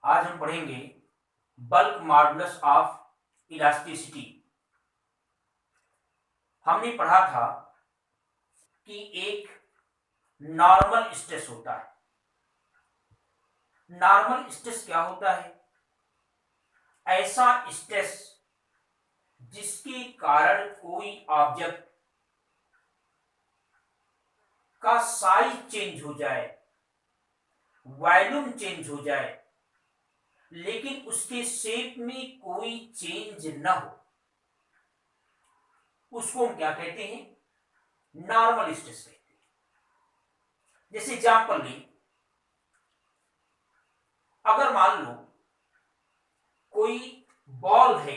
आज हम पढ़ेंगे बल्क मॉडुलस ऑफ इलास्टिसिटी। हमने पढ़ा था कि एक नॉर्मल स्ट्रेस होता है। नॉर्मल स्ट्रेस क्या होता है? ऐसा स्ट्रेस जिसके कारण कोई ऑब्जेक्ट का साइज चेंज हो जाए, वॉल्यूम चेंज हो जाए, लेकिन उसके शेप में कोई चेंज न हो, उसको हम क्या कहते हैं? नॉर्मल स्ट्रेस कहते हैं। जैसे एग्जांपल लें, अगर मान लो कोई बॉल है,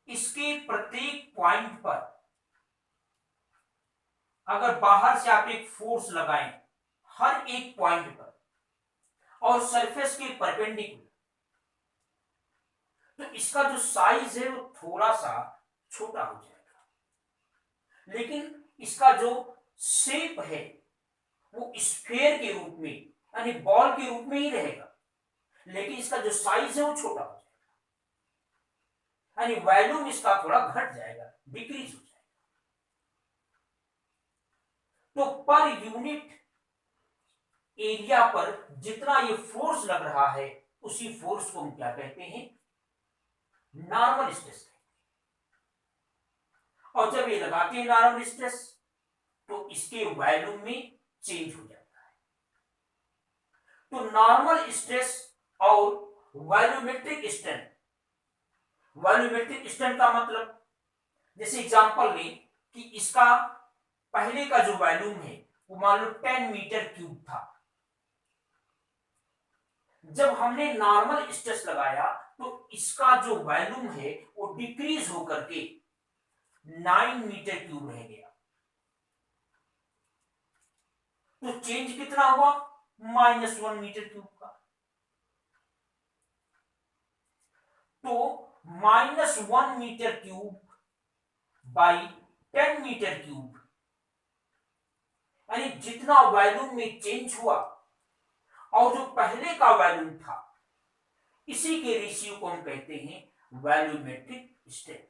इसके प्रत्येक पॉइंट पर अगर बाहर से आप एक फोर्स लगाएं हर एक पॉइंट पर और सरफेस के परपेंडिकुलर, तो इसका जो साइज है वो थोड़ा सा छोटा हो जाएगा, लेकिन इसका जो शेप है वो स्फीयर के रूप में यानी बॉल के रूप में ही रहेगा, लेकिन इसका जो साइज है वो छोटा हो जाएगा, यानी वॉल्यूम इसका थोड़ा घट जाएगा, डिक्रीज हो जाएगा। तो पर यूनिट एरिया पर जितना ये फोर्स लग रहा है, उसी फोर्स को हम क्या कहते हैं? नॉर्मल स्ट्रेस कहते हैं। और जब ये लगाते हैं नॉर्मल स्ट्रेस, तो इसके वॉल्यूम में चेंज हो जाता है। तो नॉर्मल स्ट्रेस और वॉल्यूमेट्रिक स्ट्रेन, वॉल्यूमेट्रिक स्ट्रेन का मतलब, जैसे एग्जांपल लें कि इसका पहले का जो वॉल्यूम है वो मान लो 10 मीटर क्यूब था। जब हमने नॉर्मल स्ट्रेस लगाया तो इसका जो वॉल्यूम है वो डिक्रीज होकर के 9 मीटर क्यूब रह गया। तो चेंज कितना हुआ? -1 मीटर क्यूब का। तो -1 metre cube by 10 metre cube, यानी जितना वॉल्यूम में चेंज हुआ और जो पहले का वॉल्यूम था, इसी के रेशियो को हम कहते हैं वॉल्यूमेट्रिक स्ट्रेन।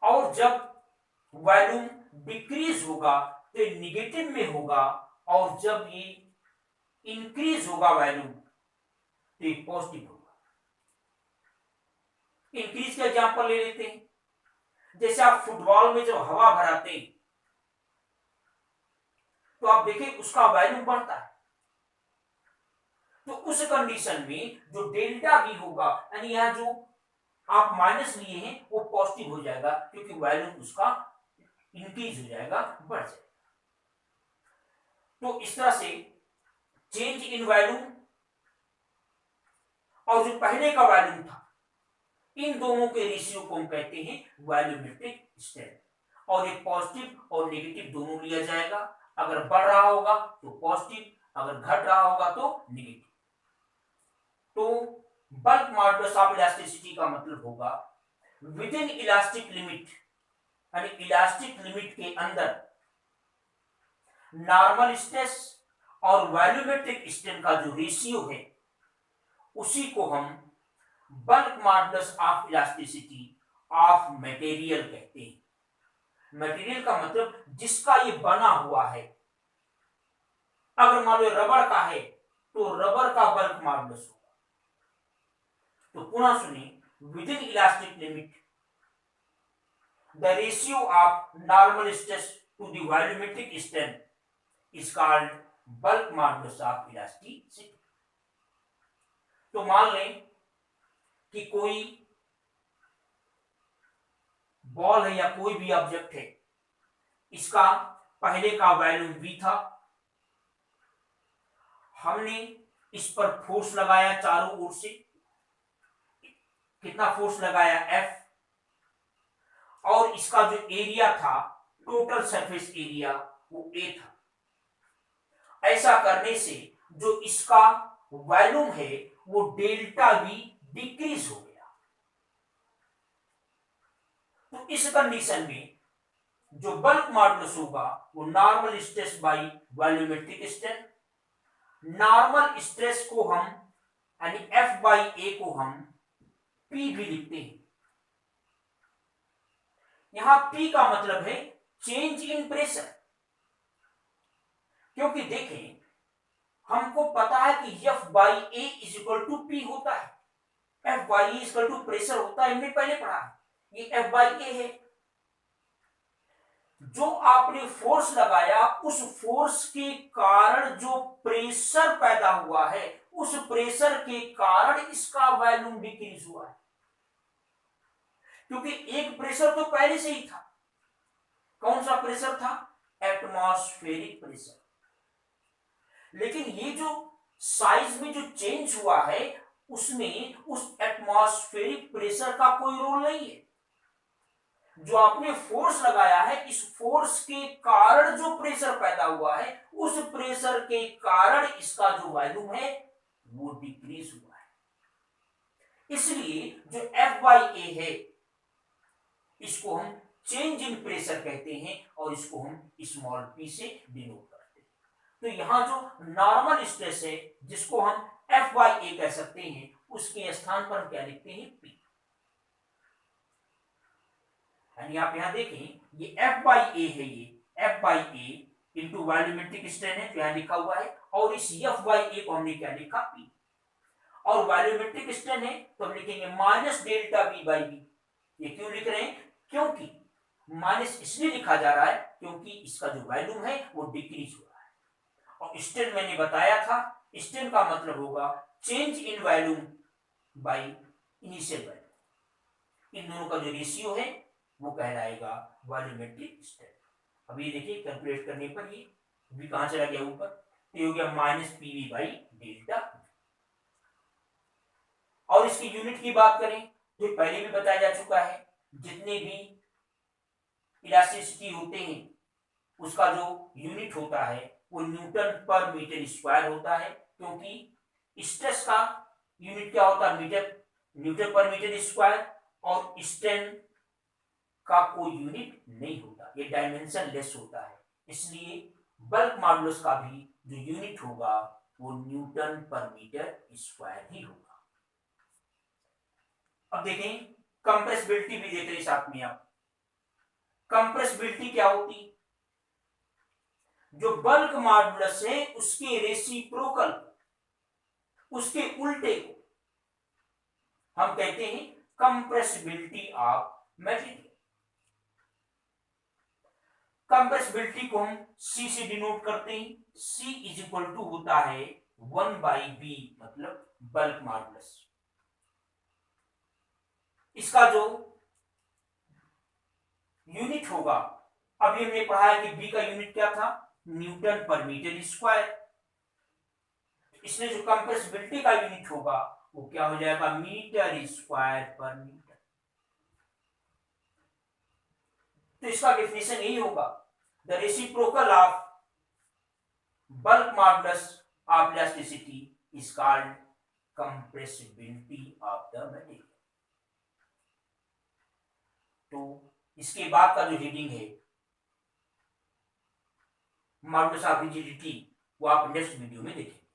और जब वॉल्यूम डिक्रीज होगा तो निगेटिव में होगा, और जब ये इंक्रीज होगा वॉल्यूम तो ये पॉजिटिव होगा। इंक्रीज का एग्जांपल ले लेते हैं। जैसे आप फुटबॉल में जब हवा भराते हैं तो आप देखें उसका वॉल्यूम बढ़ता है। तो उस कंडीशन में जो डेल्टा वी होगा, यानी यहां जो आप माइनस लिए हैं वो पॉजिटिव हो जाएगा, क्योंकि वॉल्यूम उसका इंक्रीज हो जाएगा, बढ़ जाएगा। तो इस तरह से चेंज इन वॉल्यूम और जो पहले का वॉल्यूम था, इन दोनों के रेशियो को हम कहते हैं वॉल्यूमेट्रिक स्ट्रेन। और ये पॉजिटिव और नेगेटिव दोनों लिया जाएगा। अगर बढ़ रहा होगा तो पॉजिटिव, अगर घट रहा होगा तो नेगेटिव। तो बल्क मॉडुलस ऑफ इलास्टिसिटी का मतलब होगा विद इन इलास्टिक लिमिट, यानी इलास्टिक लिमिट के अंदर नॉर्मल स्ट्रेस और वॉल्यूमेट्रिक स्ट्रेन का जो रेशियो है, उसी को हम bulk modulus of elasticity of material कहते हैं। मटेरियल का मतलब जिसका ये बना हुआ है। अगर मान लो रबड़ का है तो रबड़ का बल्क मॉडुलस होगा। तो पुनः सुनिए, within elastic limit the ratio of normal stress to the volumetric strain is called bulk modulus of elasticity. तो मान लें कि कोई बॉल है या कोई भी ऑब्जेक्ट है, इसका पहले का वॉल्यूम v था, हमने इस पर फोर्स लगाया चारों ओर से। कितना फोर्स लगाया? F। और इसका जो एरिया था, टोटल सरफेस एरिया, वो A था। ऐसा करने से जो इसका वॉल्यूम है वो डेल्टा V डिक्रीज हो गया। तो इस कंडीशन में जो बल्क मॉडुलस होगा वो normal stress by volumetric strain. Normal stress को हम यानी एफ बाई ए को हम पी भी लिखते हैं। यहां पी का मतलब है चेंज इन प्रेशर, क्योंकि देखें हमको पता है कि F by A is equal to P होता है, F by A equal to pressure होता है, हमने पहले पढ़ा है, ये एफ बाई ए है। जो आपने फोर्स लगाया उस फोर्स के कारण जो प्रेशर पैदा हुआ है, उस प्रेशर के कारण इसका वॉल्यूम डिक्रीज हुआ है, क्योंकि एक प्रेशर तो पहले से ही था। कौन सा प्रेशर था? Atmospheric pressure. लेकिन ये जो साइज में जो चेंज हुआ है उसमें उस एटमॉस्फेरिक प्रेशर का कोई रोल नहीं है। जो आपने फोर्स लगाया है, इस फोर्स के कारण जो प्रेशर पैदा हुआ है, उस प्रेशर के कारण इसका जो वॉल्यूम है वो डिक्रीज हुआ है। इसलिए जो एफ बाई ए है इसको हम चेंज इन प्रेशर कहते हैं और इसको हम स्मॉल पी से डिनोट करते हैं। तो यहां जो नॉर्मल स्ट्रेस है जिसको हम एफ बाई ए कह सकते हैं, उसके स्थान पर हम क्या लिखते हैं? पी। यानी आप यहां देखें ये एफ बाई ए है, ये F by A into volumetric strain है जो यहां लिखा हुआ है, और इस एफ बाई ए को हमने क्या लिखा? पी। और वॉल्यूमेट्रिक स्ट्रेन है तो हम लिखेंगे minus delta V by B. ये क्यों लिख रहे हैं? क्योंकि माइनस इसलिए लिखा जा रहा है क्योंकि इसका जो वॉल्यूम है वो डिक्रीज हो रहा है। और स्ट्रेन मैंने बताया था, स्ट्रेन का मतलब होगा change in volume by initial volume. इन दोनों का जो रेशियो है वो कहलाएगा वॉल्यूमेट्रिक स्ट्रेन। अब ये देखिए कैलकुलेट करने पर ये v कहां चला गया? ऊपर, तो ये हो गया माइनस पीवी बाई डेल्टा। और इसकी यूनिट की बात करें तो पहले भी बताया जा चुका है, जितने भी इलास्टिसिटी होते हैं उसका जो यूनिट होता है वो न्यूटन पर मीटर स्क्वायर होता है, क्योंकि स्ट्रेस का यूनिट क्या होता है? मीटर, न्यूटन पर मीटर स्क्वायर। और स्ट्रेन का कोई यूनिट नहीं होता, ये डायमेंशन लेस होता है, इसलिए बल्क मॉडुलस का भी जो यूनिट होगा वो न्यूटन पर मीटर स्क्वायर ही होगा। अब देखें कंप्रेसिबिलिटी भी देख रहे साथ में आप। कंप्रेसिबिलिटी क्या होती? जो बल्क मॉडुलस है उसके रेसिप्रोकल, उसके उल्टे को हम कहते हैं कंप्रेसिबिलिटी ऑफ मटेरियल। कंप्रेसिबिलिटी को हम C से डिनोट करते हैं। C इज इक्वल टू होता है 1 बाई बी, मतलब बल्क मॉडुलस। इसका जो यूनिट होगा, अभी हमने पढ़ा है कि B का यूनिट क्या था? न्यूटन पर मीटर स्क्वायर। इसमें जो कंप्रेसिबिलिटी का यूनिट होगा वो क्या हो जाएगा? मीटर स्क्वायर पर मीटर। तो इसका डेफिनेशन यही होगा, the reciprocal of bulk modulus of elasticity is called compressibility of the material. तो इसके बाद का जो रीडिंग है मॉडुलस ऑफ रिजिडिटी वो आप नेक्स्ट वीडियो में देखेंगे।